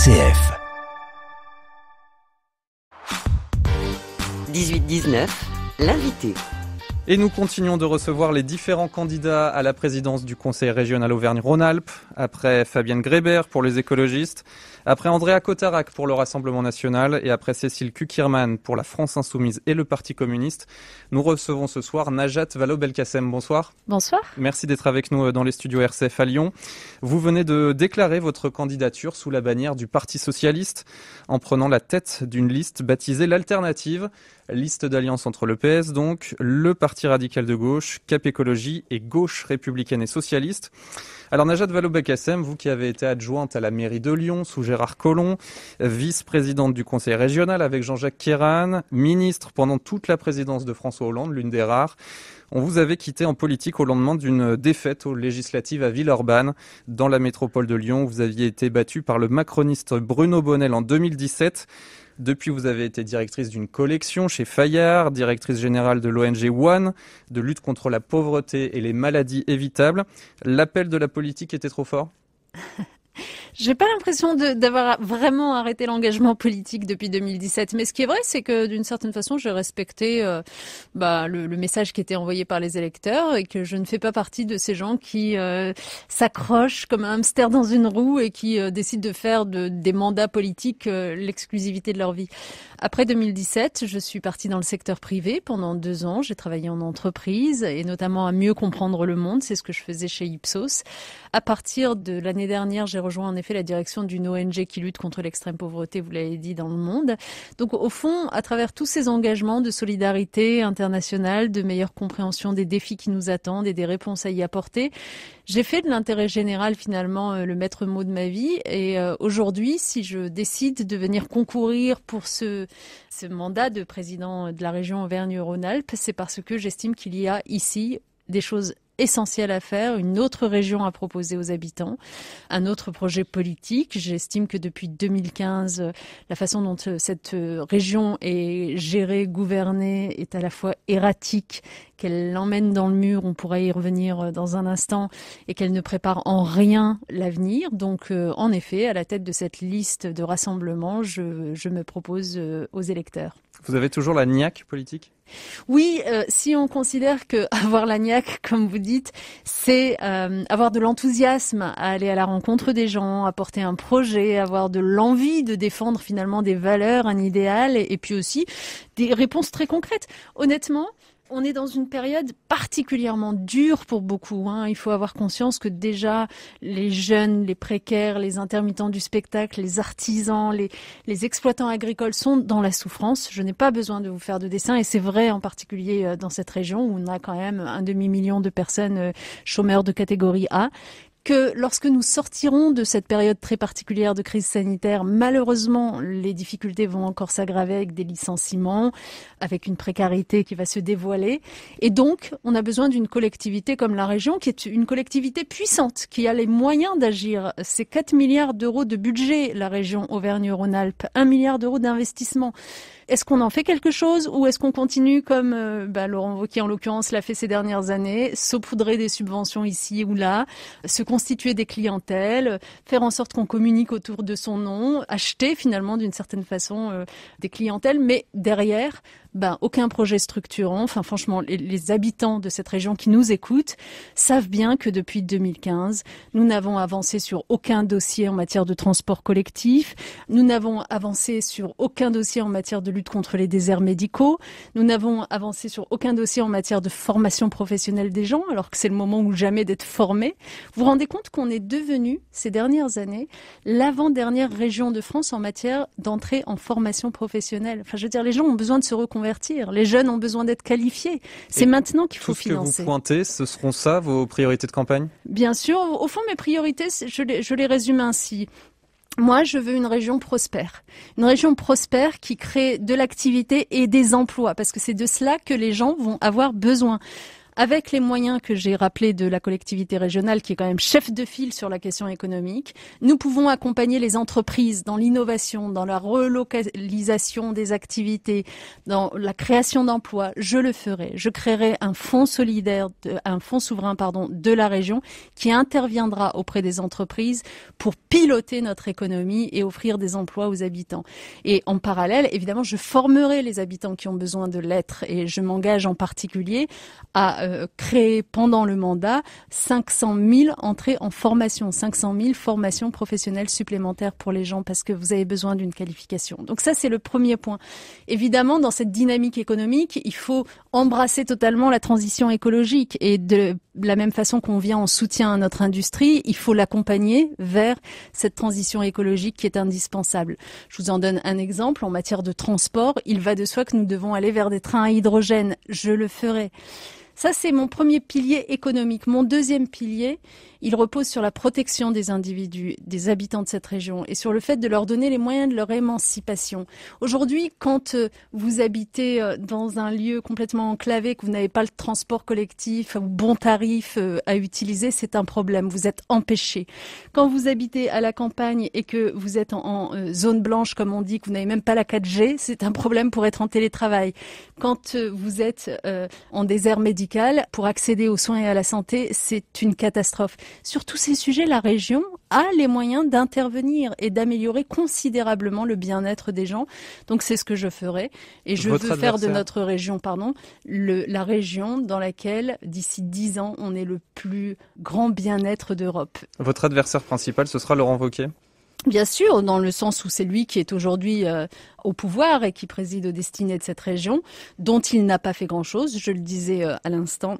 RCF. 18-19, l'invité. Et nous continuons de recevoir les différents candidats à la présidence du Conseil régional Auvergne-Rhône-Alpes, après Fabienne Grébert pour les écologistes, après Andrea Cotarac pour le Rassemblement national et après Cécile Cukierman pour la France insoumise et le Parti communiste. Nous recevons ce soir Najat Vallaud-Belkacem. Bonsoir. Bonsoir. Merci d'être avec nous dans les studios RCF à Lyon. Vous venez de déclarer votre candidature sous la bannière du Parti socialiste en prenant la tête d'une liste baptisée l'Alternative, liste d'alliance entre le PS donc, le Parti radical de gauche, Cap Écologie et Gauche républicaine et socialiste. Alors Najat Vallaud-Belkacem, vous qui avez été adjointe à la mairie de Lyon sous Gérard Collomb, vice-présidente du conseil régional avec Jean-Jacques Kérane, ministre pendant toute la présidence de François Hollande, l'une des rares, on vous avait quitté en politique au lendemain d'une défaite aux législatives à Villeurbanne, dans la métropole de Lyon. Vous aviez été battue par le macroniste Bruno Bonnell en 2017. Depuis, vous avez été directrice d'une collection chez Fayard, directrice générale de l'ONG One, de lutte contre la pauvreté et les maladies évitables. L'appel de la politique était trop fort ? J'ai pas l'impression d'avoir vraiment arrêté l'engagement politique depuis 2017. Mais ce qui est vrai, c'est que d'une certaine façon, j'ai respecté le message qui était envoyé par les électeurs et que je ne fais pas partie de ces gens qui s'accrochent comme un hamster dans une roue et qui décident de faire des mandats politiques l'exclusivité de leur vie. Après 2017, je suis partie dans le secteur privé pendant 2 ans. J'ai travaillé en entreprise et notamment à mieux comprendre le monde. C'est ce que je faisais chez Ipsos. À partir de l'année dernière, j'ai rejoint en effet la direction d'une ONG qui lutte contre l'extrême pauvreté, vous l'avez dit, dans le monde. Donc au fond, à travers tous ces engagements de solidarité internationale, de meilleure compréhension des défis qui nous attendent et des réponses à y apporter, j'ai fait de l'intérêt général finalement le maître mot de ma vie. Et aujourd'hui, si je décide de venir concourir pour ce mandat de président de la région Auvergne-Rhône-Alpes, c'est parce que j'estime qu'il y a ici des choses essentiel à faire, une autre région à proposer aux habitants, un autre projet politique. J'estime que depuis 2015, la façon dont cette région est gérée, gouvernée, est à la fois erratique, qu'elle l'emmène dans le mur, on pourrait y revenir dans un instant, et qu'elle ne prépare en rien l'avenir. Donc, en effet, à la tête de cette liste de rassemblement, je me propose aux électeurs. Vous avez toujours la niaque politique ? Oui, si on considère que avoir la niaque, comme vous dites, c'est avoir de l'enthousiasme à aller à la rencontre des gens, à porter un projet, avoir de l'envie de défendre finalement des valeurs, un idéal, et puis aussi des réponses très concrètes. Honnêtement, on est dans une période particulièrement dure pour beaucoup. Il faut avoir conscience que déjà les jeunes, les précaires, les intermittents du spectacle, les artisans, les exploitants agricoles sont dans la souffrance. Je n'ai pas besoin de vous faire de dessin et c'est vrai en particulier dans cette région où on a quand même 1,5 million de personnes chômeurs de catégorie A. Que lorsque nous sortirons de cette période très particulière de crise sanitaire, malheureusement, les difficultés vont encore s'aggraver avec des licenciements, avec une précarité qui va se dévoiler. Et donc, on a besoin d'une collectivité comme la région, qui est une collectivité puissante, qui a les moyens d'agir. C'est 4 milliards d'euros de budget, la région Auvergne-Rhône-Alpes, 1 milliard d'euros d'investissement. Est-ce qu'on en fait quelque chose ou est-ce qu'on continue comme Laurent Wauquiez en l'occurrence l'a fait ces dernières années, saupoudrer des subventions ici ou là, se constituer des clientèles, faire en sorte qu'on communique autour de son nom, acheter finalement d'une certaine façon des clientèles, mais derrière aucun projet structurant. Enfin, franchement, les habitants de cette région qui nous écoutent savent bien que depuis 2015, nous n'avons avancé sur aucun dossier en matière de transport collectif. Nous n'avons avancé sur aucun dossier en matière de lutte contre les déserts médicaux. Nous n'avons avancé sur aucun dossier en matière de formation professionnelle des gens, alors que c'est le moment ou jamais d'être formés. Vous vous rendez compte qu'on est devenu, ces dernières années, l'avant-dernière région de France en matière d'entrée en formation professionnelle. Enfin, je veux dire, les gens ont besoin de se reconvertir. Les jeunes ont besoin d'être qualifiés. C'est maintenant qu'il faut financer. Tout ce que vous pointez, ce seront ça vos priorités de campagne ? Bien sûr. Au fond, mes priorités, je les résume ainsi. Moi, je veux une région prospère. Une région prospère qui crée de l'activité et des emplois, parce que c'est de cela que les gens vont avoir besoin. avec les moyens que j'ai rappelés de la collectivité régionale, qui est quand même chef de file sur la question économique, nous pouvons accompagner les entreprises dans l'innovation, dans la relocalisation des activités, dans la création d'emplois. Je le ferai. Je créerai un fonds solidaire, un fonds souverain, de la région qui interviendra auprès des entreprises pour piloter notre économie et offrir des emplois aux habitants. Et en parallèle, évidemment, je formerai les habitants qui ont besoin de l'être et je m'engage en particulier à créer pendant le mandat 500 000 entrées en formation, 500 000 formations professionnelles supplémentaires pour les gens parce que vous avez besoin d'une qualification. Donc ça, c'est le premier point. Évidemment, dans cette dynamique économique, il faut embrasser totalement la transition écologique et de la même façon qu'on vient en soutien à notre industrie, il faut l'accompagner vers cette transition écologique qui est indispensable. Je vous en donne un exemple en matière de transport. Il va de soi que nous devons aller vers des trains à hydrogène. Je le ferai. Ça, c'est mon premier pilier économique. Mon deuxième pilier, il repose sur la protection des individus, des habitants de cette région et sur le fait de leur donner les moyens de leur émancipation. Aujourd'hui, quand vous habitez dans un lieu complètement enclavé, que vous n'avez pas le transport collectif ou bon tarif à utiliser, c'est un problème. Vous êtes empêché. Quand vous habitez à la campagne et que vous êtes en zone blanche, comme on dit, que vous n'avez même pas la 4G, c'est un problème pour être en télétravail. Quand vous êtes en désert médical, pour accéder aux soins et à la santé, c'est une catastrophe. Sur tous ces sujets, la région a les moyens d'intervenir et d'améliorer considérablement le bien-être des gens. Donc c'est ce que je ferai. Et je veux faire de notre région, la région dans laquelle, d'ici 10 ans, on est le plus grand bien-être d'Europe. Votre adversaire principal, ce sera Laurent Wauquiez ? Bien sûr, dans le sens où c'est lui qui est aujourd'hui au pouvoir et qui préside aux destinées de cette région, dont il n'a pas fait grand-chose, je le disais à l'instant.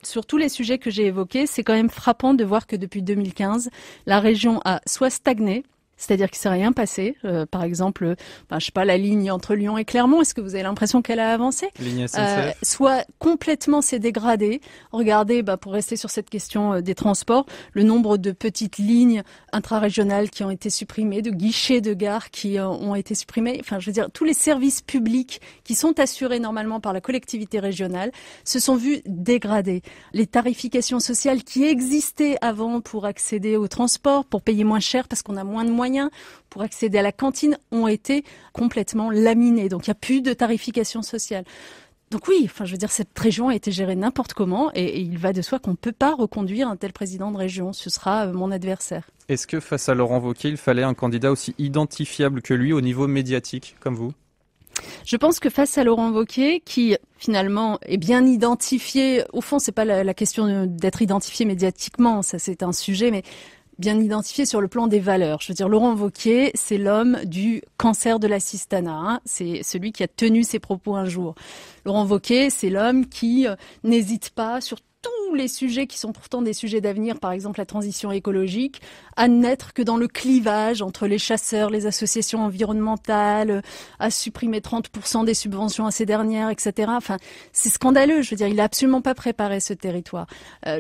Sur tous les sujets que j'ai évoqués, c'est quand même frappant de voir que depuis 2015, la région a soit stagné, c'est-à-dire qu'il ne s'est rien passé. Par exemple, la ligne entre Lyon et Clermont, est-ce que vous avez l'impression qu'elle a avancé ? Ligne SNCF. Soit complètement s'est dégradée. Regardez, pour rester sur cette question des transports, le nombre de petites lignes intrarégionales qui ont été supprimées, de guichets de gare qui ont été supprimés. Enfin, je veux dire, tous les services publics qui sont assurés normalement par la collectivité régionale se sont vus dégradés. Les tarifications sociales qui existaient avant pour accéder au transport, pour payer moins cher parce qu'on a moins de moyens, pour accéder à la cantine ont été complètement laminés. Donc, il n'y a plus de tarification sociale. Donc oui, cette région a été gérée n'importe comment et il va de soi qu'on ne peut pas reconduire un tel président de région. Ce sera mon adversaire. Est-ce que face à Laurent Wauquiez, il fallait un candidat aussi identifiable que lui au niveau médiatique, comme vous ? Je pense que face à Laurent Wauquiez, qui finalement est bien identifié, au fond, c'est pas la question d'être identifié médiatiquement, ça c'est un sujet, mais bien identifié sur le plan des valeurs. Je veux dire, Laurent Wauquiez, c'est l'homme du cancer de l'assistanat. C'est celui qui a tenu ses propos un jour. Laurent Wauquiez, c'est l'homme qui n'hésite pas sur tous les sujets qui sont pourtant des sujets d'avenir, par exemple la transition écologique, à n'être que dans le clivage entre les chasseurs, les associations environnementales, à supprimer 30% des subventions à ces dernières, etc. Enfin, c'est scandaleux. Je veux dire, il n'a absolument pas préparé ce territoire.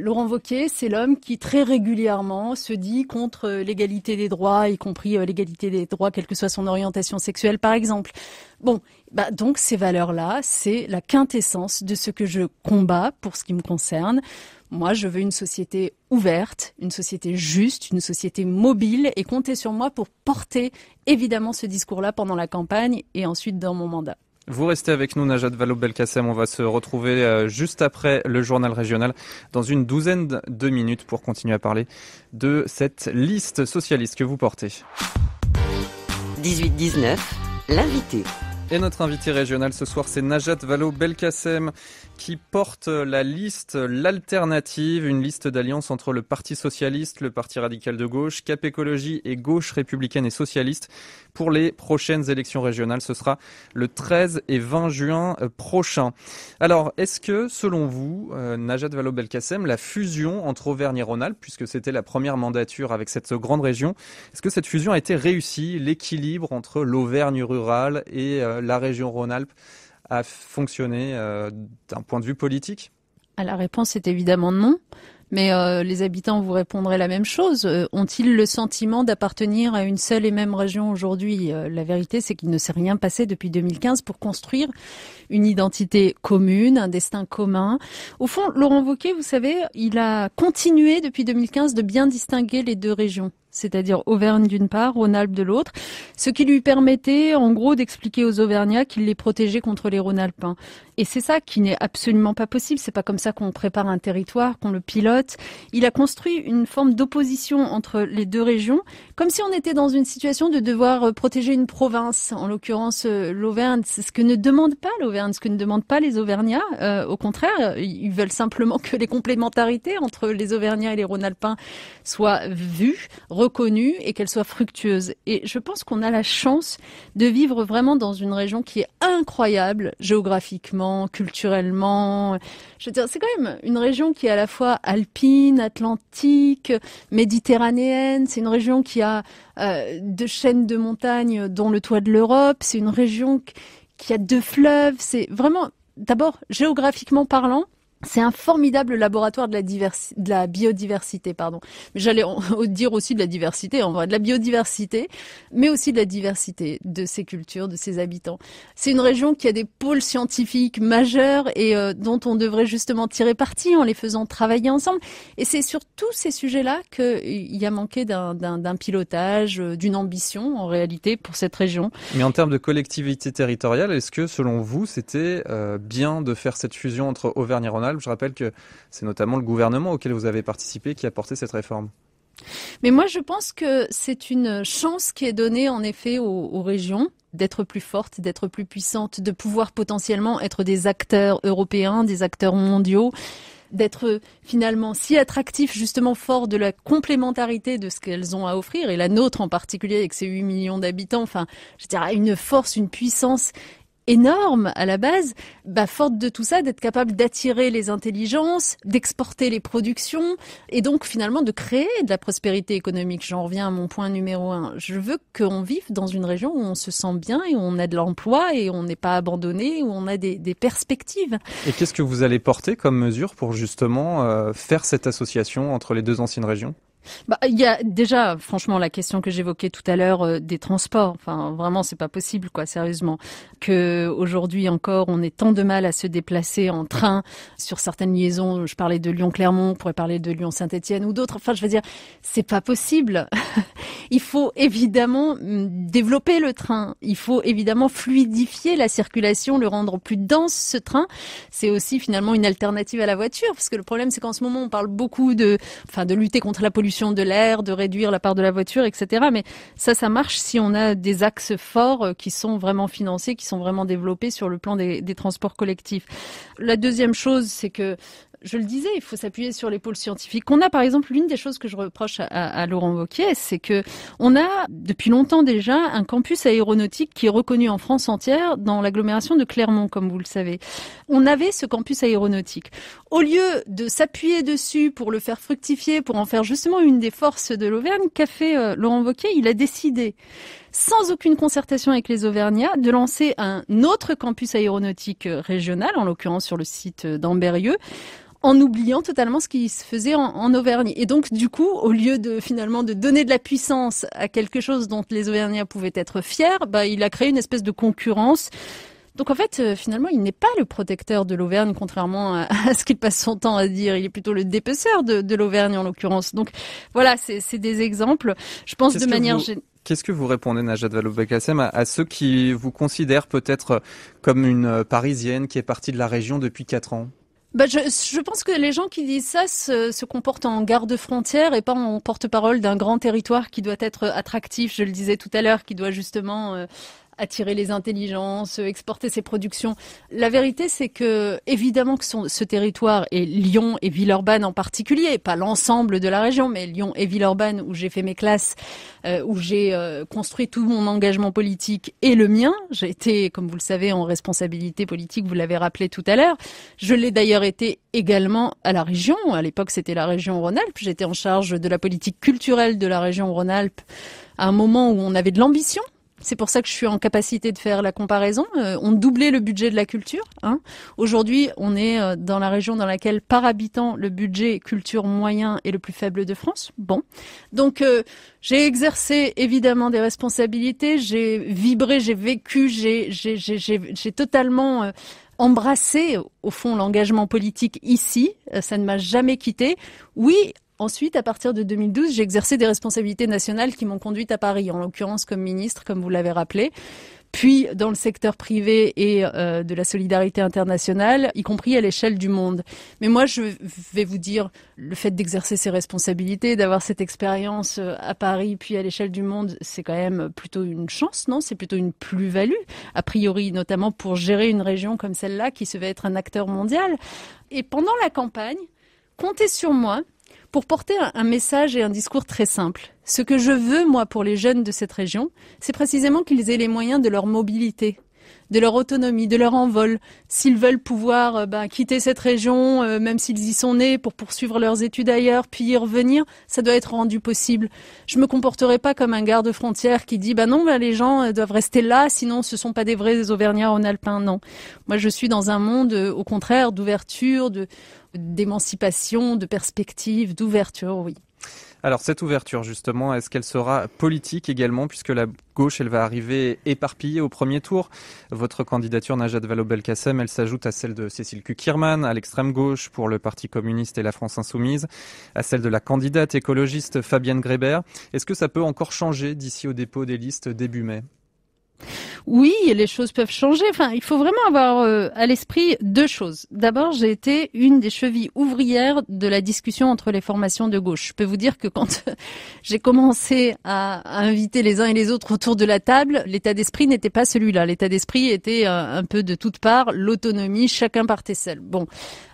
Laurent Wauquiez, c'est l'homme qui très régulièrement se dit contre l'égalité des droits, y compris l'égalité des droits, quelle que soit son orientation sexuelle, par exemple. Bon, donc ces valeurs-là, c'est la quintessence de ce que je combats pour ce qui me concerne. Moi, je veux une société ouverte, une société juste, une société mobile et comptez sur moi pour porter évidemment ce discours-là pendant la campagne et ensuite dans mon mandat. Vous restez avec nous, Najat Vallaud-Belkacem. On va se retrouver juste après le journal régional dans une douzaine de minutes pour continuer à parler de cette liste socialiste que vous portez. 18-19, l'invité. Et notre invité régional ce soir, c'est Najat Vallaud-Belkacem qui porte la liste L'Alternative, une liste d'alliance entre le Parti Socialiste, le Parti Radical de Gauche, Cap Écologie et Gauche Républicaine et Socialiste pour les prochaines élections régionales. Ce sera le 13 et 20 juin prochain. Alors, est-ce que, selon vous, Najat Vallaud-Belkacem, la fusion entre Auvergne et Rhône-Alpes, puisque c'était la première mandature avec cette grande région, est-ce que cette fusion a été réussie? L'équilibre entre l'Auvergne rurale et la région Rhône-Alpes a fonctionné d'un point de vue politique? La réponse est évidemment non. Mais les habitants vous répondraient la même chose. Ont-ils le sentiment d'appartenir à une seule et même région aujourd'hui ? La vérité, c'est qu'il ne s'est rien passé depuis 2015 pour construire une identité commune, un destin commun. Au fond, Laurent Wauquiez, vous savez, il a continué depuis 2015 de bien distinguer les deux régions, c'est-à-dire Auvergne d'une part, Rhône-Alpes de l'autre, ce qui lui permettait en gros d'expliquer aux Auvergnats qu'il les protégeait contre les Rhône-Alpins. Et c'est ça qui n'est absolument pas possible, c'est pas comme ça qu'on prépare un territoire, qu'on le pilote. Il a construit une forme d'opposition entre les deux régions, comme si on était dans une situation de devoir protéger une province, en l'occurrence l'Auvergne. C'est ce que ne demande pas l'Auvergne, ce que ne demandent pas les Auvergnats. Au contraire, ils veulent simplement que les complémentarités entre les Auvergnats et les Rhône-Alpins soient vues, reconnues et qu'elles soient fructueuses. Et je pense qu'on a la chance de vivre vraiment dans une région qui est incroyable géographiquement, culturellement. Je veux dire, c'est quand même une région qui est à la fois alpine, atlantique, méditerranéenne. C'est une région qui a deux chaînes de montagnes dont le toit de l'Europe. C'est une région qui a deux fleuves. C'est vraiment, d'abord, géographiquement parlant, c'est un formidable laboratoire de la biodiversité, pardon. Mais j'allais dire aussi de la diversité, en vrai, de la biodiversité, mais aussi de la diversité de ses cultures, de ses habitants. C'est une région qui a des pôles scientifiques majeurs et dont on devrait justement tirer parti en les faisant travailler ensemble. Et c'est sur tous ces sujets-là qu'il y a manqué d'un pilotage, d'une ambition, en réalité, pour cette région. Mais en termes de collectivité territoriale, est-ce que, selon vous, c'était bien de faire cette fusion entre Auvergne et Rhône-Alpes ? Je rappelle que c'est notamment le gouvernement auquel vous avez participé qui a porté cette réforme. Mais moi, je pense que c'est une chance qui est donnée en effet aux régions d'être plus fortes, d'être plus puissantes, de pouvoir potentiellement être des acteurs européens, des acteurs mondiaux, d'être finalement si attractifs, justement forts de la complémentarité de ce qu'elles ont à offrir, et la nôtre en particulier avec ses 8 millions d'habitants, enfin, je dirais une force, une puissance énorme à la base, forte de tout ça, d'être capable d'attirer les intelligences, d'exporter les productions et donc finalement de créer de la prospérité économique. J'en reviens à mon point numéro 1. Je veux qu'on vive dans une région où on se sent bien et où on a de l'emploi et on n'est pas abandonné, où on a des perspectives. Et qu'est-ce que vous allez porter comme mesure pour justement faire cette association entre les deux anciennes régions ? Il y a déjà, franchement, la question que j'évoquais tout à l'heure des transports. Enfin, vraiment, c'est pas possible, quoi, sérieusement. Que aujourd'hui encore, on ait tant de mal à se déplacer en train sur certaines liaisons. Je parlais de Lyon-Clermont, on pourrait parler de Lyon-Saint-Étienne ou d'autres. Enfin, je veux dire, c'est pas possible. Il faut évidemment développer le train. Il faut évidemment fluidifier la circulation, le rendre plus dense, ce train. C'est aussi finalement une alternative à la voiture, parce que le problème, c'est qu'en ce moment, on parle beaucoup de lutter contre la pollution de l'air, de réduire la part de la voiture, etc. Mais ça marche si on a des axes forts qui sont vraiment financés, qui sont vraiment développés sur le plan des transports collectifs. La deuxième chose, c'est que je le disais, il faut s'appuyer sur les pôles scientifiques. On a, par exemple, l'une des choses que je reproche à Laurent Wauquiez, c'est que on a, depuis longtemps déjà, un campus aéronautique qui est reconnu en France entière dans l'agglomération de Clermont, comme vous le savez. On avait ce campus aéronautique. Au lieu de s'appuyer dessus pour le faire fructifier, pour en faire justement une des forces de l'Auvergne, qu'a fait Laurent Wauquiez ? Il a décidé, sans aucune concertation avec les Auvergnats, de lancer un autre campus aéronautique régional, en l'occurrence sur le site d'Ambérieu, en oubliant totalement ce qui se faisait en Auvergne. Et donc, du coup, au lieu de finalement de donner de la puissance à quelque chose dont les Auvergnats pouvaient être fiers, il a créé une espèce de concurrence. Donc en fait, finalement, il n'est pas le protecteur de l'Auvergne, contrairement à ce qu'il passe son temps à dire. Il est plutôt le dépeceur de l'Auvergne, en l'occurrence. Donc voilà, c'est des exemples. Je pense de manière générale. Qu'est-ce que vous répondez, Najat Vallaud-Belkacem, à ceux qui vous considèrent peut-être comme une Parisienne qui est partie de la région depuis 4 ans ? Je pense que les gens qui disent ça se comportent en garde-frontière et pas en porte-parole d'un grand territoire qui doit être attractif, je le disais tout à l'heure, qui doit justement attirer les intelligences, exporter ses productions. La vérité, c'est que évidemment que ce territoire, et Lyon et Villeurbanne en particulier, pas l'ensemble de la région, mais Lyon et Villeurbanne, où j'ai fait mes classes, où j'ai construit tout mon engagement politique et le mien. J'ai été, comme vous le savez, en responsabilité politique, vous l'avez rappelé tout à l'heure. Je l'ai d'ailleurs été également à la région. À l'époque, c'était la région Rhône-Alpes. J'étais en charge de la politique culturelle de la région Rhône-Alpes à un moment où on avait de l'ambition. C'est pour ça que je suis en capacité de faire la comparaison. On doublait le budget de la culture. Aujourd'hui, on est dans la région dans laquelle, par habitant, le budget culture moyen est le plus faible de France. Bon. Donc, j'ai exercé évidemment des responsabilités. J'ai vibré, j'ai vécu, j'ai totalement embrassé, au fond, l'engagement politique ici. Ça ne m'a jamais quitté. Oui. Ensuite, à partir de 2012, j'ai exercé des responsabilités nationales qui m'ont conduite à Paris, en l'occurrence comme ministre, comme vous l'avez rappelé, puis dans le secteur privé et de la solidarité internationale, y compris à l'échelle du monde. Mais moi, je vais vous dire, le fait d'exercer ces responsabilités, d'avoir cette expérience à Paris, puis à l'échelle du monde, c'est quand même plutôt une chance, non? C'est plutôt une plus-value, a priori, notamment pour gérer une région comme celle-là, qui se veut être un acteur mondial. Et pendant la campagne, comptez sur moi pour porter un message et un discours très simple. Ce que je veux, moi, pour les jeunes de cette région, c'est précisément qu'ils aient les moyens de leur mobilité, de leur autonomie, de leur envol. S'ils veulent pouvoir quitter cette région, même s'ils y sont nés, pour poursuivre leurs études ailleurs, puis y revenir, ça doit être rendu possible. Je me comporterai pas comme un garde-frontière qui dit non, les gens doivent rester là, sinon ce sont pas des vrais Auvergnats-Rhône-Alpins. Non. Moi, je suis dans un monde, au contraire, d'ouverture, d'émancipation, de perspective, d'ouverture, oui. Alors cette ouverture justement, est-ce qu'elle sera politique également, puisque la gauche elle va arriver éparpillée au premier tour? Votre candidature Najat Vallaud-Belkacem, elle s'ajoute à celle de Cécile Cukierman à l'extrême gauche pour le Parti communiste et la France insoumise, à celle de la candidate écologiste Fabienne Grébert. Est-ce que ça peut encore changer d'ici au dépôt des listes début mai? Oui, les choses peuvent changer. Enfin, il faut vraiment avoir à l'esprit deux choses. D'abord, j'ai été une des chevilles ouvrières de la discussion entre les formations de gauche. Je peux vous dire que quand j'ai commencé à inviter les uns et les autres autour de la table, l'état d'esprit n'était pas celui-là. L'état d'esprit était un peu de toutes parts, l'autonomie, chacun partait seul. Bon,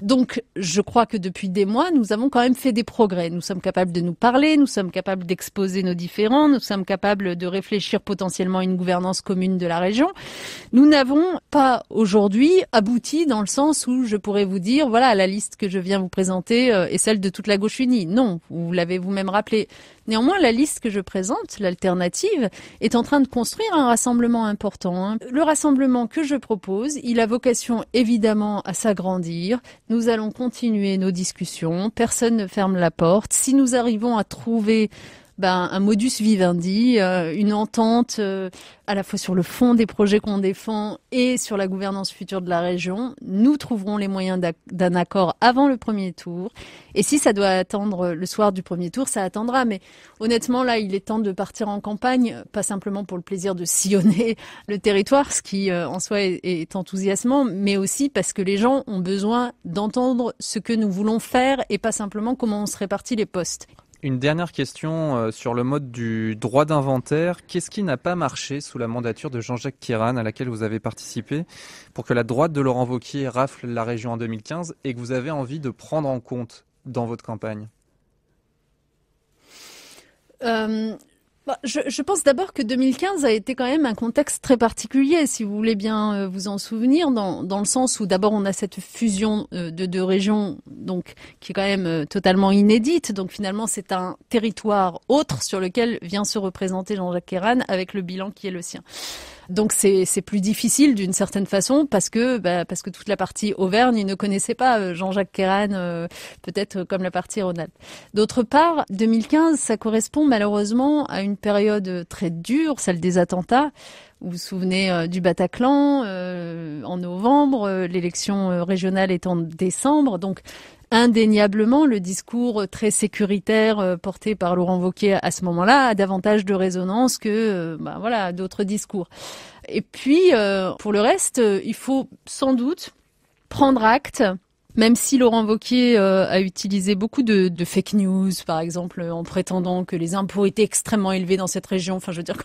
donc je crois que depuis des mois, nous avons quand même fait des progrès. Nous sommes capables de nous parler, nous sommes capables d'exposer nos différends, nous sommes capables de réfléchir potentiellement à une gouvernance commune de la région. Nous n'avons pas aujourd'hui abouti dans le sens où je pourrais vous dire, voilà, la liste que je viens vous présenter est celle de toute la gauche unie. Non, vous l'avez vous-même rappelé. Néanmoins, la liste que je présente, l'alternative, est en train de construire un rassemblement important. Le rassemblement que je propose, il a vocation évidemment à s'agrandir. Nous allons continuer nos discussions. Personne ne ferme la porte. Si nous arrivons à trouver un modus vivendi, une entente à la fois sur le fond des projets qu'on défend et sur la gouvernance future de la région, nous trouverons les moyens d'un accord avant le premier tour. Et si ça doit attendre le soir du premier tour, ça attendra. Mais honnêtement, là, il est temps de partir en campagne, pas simplement pour le plaisir de sillonner le territoire, ce qui en soi est enthousiasmant, mais aussi parce que les gens ont besoin d'entendre ce que nous voulons faire et pas simplement comment on se répartit les postes. Une dernière question sur le mode du droit d'inventaire. Qu'est-ce qui n'a pas marché sous la mandature de Jean-Jacques Kairan, à laquelle vous avez participé, pour que la droite de Laurent Wauquiez rafle la région en 2015 et que vous avez envie de prendre en compte dans votre campagne? Je pense d'abord que 2015 a été quand même un contexte très particulier, si vous voulez bien vous en souvenir, dans le sens où d'abord on a cette fusion de deux régions, donc qui est quand même totalement inédite. Donc finalement c'est un territoire autre sur lequel vient se représenter Jean-Jacques Kairan avec le bilan qui est le sien. Donc c'est plus difficile d'une certaine façon parce que toute la partie Auvergne ne connaissait pas Jean-Jacques Kairan, peut-être comme la partie Rhône-Alpes. D'autre part, 2015, ça correspond malheureusement à une période très dure, celle des attentats. Vous vous souvenez du Bataclan en novembre, l'élection régionale est en décembre, donc indéniablement, le discours très sécuritaire porté par Laurent Wauquiez à ce moment-là a davantage de résonance que d'autres discours. Et puis, pour le reste, il faut sans doute prendre acte, même si Laurent Wauquiez a utilisé beaucoup de fake news, par exemple, en prétendant que les impôts étaient extrêmement élevés dans cette région. Enfin, je veux dire,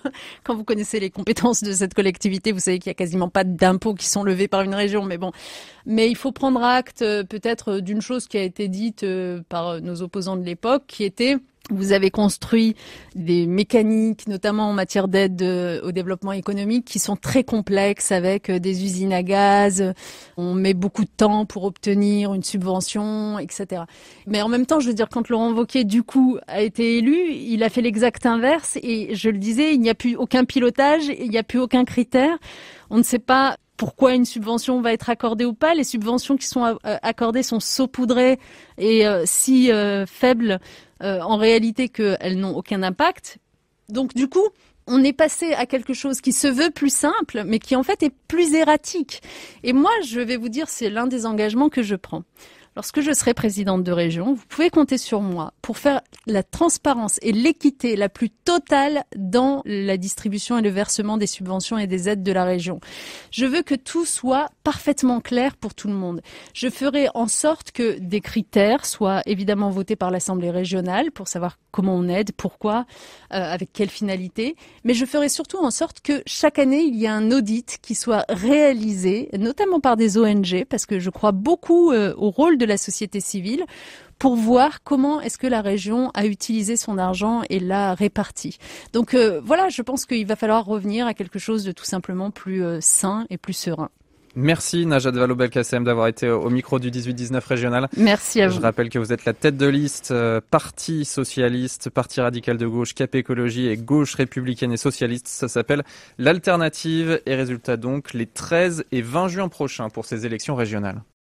quand vous connaissez les compétences de cette collectivité, vous savez qu'il y a quasiment pas d'impôts qui sont levés par une région. Mais bon, il faut prendre acte peut-être d'une chose qui a été dite par nos opposants de l'époque, qui était Vous avez construit des mécaniques, notamment en matière d'aide au développement économique, qui sont très complexes avec des usines à gaz. On met beaucoup de temps pour obtenir une subvention, etc. Mais en même temps, je veux dire, quand Laurent Wauquiez, du coup, a été élu, il a fait l'exact inverse. Et je le disais, il n'y a plus aucun pilotage, il n'y a plus aucun critère. On ne sait pas pourquoi une subvention va être accordée ou pas. Les subventions qui sont accordées sont saupoudrées et si faibles en réalité qu'elles n'ont aucun impact. Donc du coup, on est passé à quelque chose qui se veut plus simple, mais qui en fait est plus erratique. Et moi, je vais vous dire, c'est l'un des engagements que je prends. Lorsque je serai présidente de région, vous pouvez compter sur moi pour faire la transparence et l'équité la plus totale dans la distribution et le versement des subventions et des aides de la région. Je veux que tout soit parfaitement clair pour tout le monde. Je ferai en sorte que des critères soient évidemment votés par l'Assemblée régionale pour savoir comment on aide, pourquoi, avec quelle finalité. Mais je ferai surtout en sorte que chaque année, il y ait un audit qui soit réalisé, notamment par des ONG, parce que je crois beaucoup au rôle de la société civile pour voir comment est-ce que la région a utilisé son argent et l'a réparti. Donc voilà, je pense qu'il va falloir revenir à quelque chose de tout simplement plus sain et plus serein. Merci Najat Vallaud-Belkacem d'avoir été au micro du 18-19 régional. Merci à vous. Je rappelle que vous êtes la tête de liste Parti Socialiste, Parti Radical de Gauche, Cap Écologie et Gauche Républicaine et Socialiste. Ça s'appelle l'Alternative et résultat donc les 13 et 20 juin prochains pour ces élections régionales.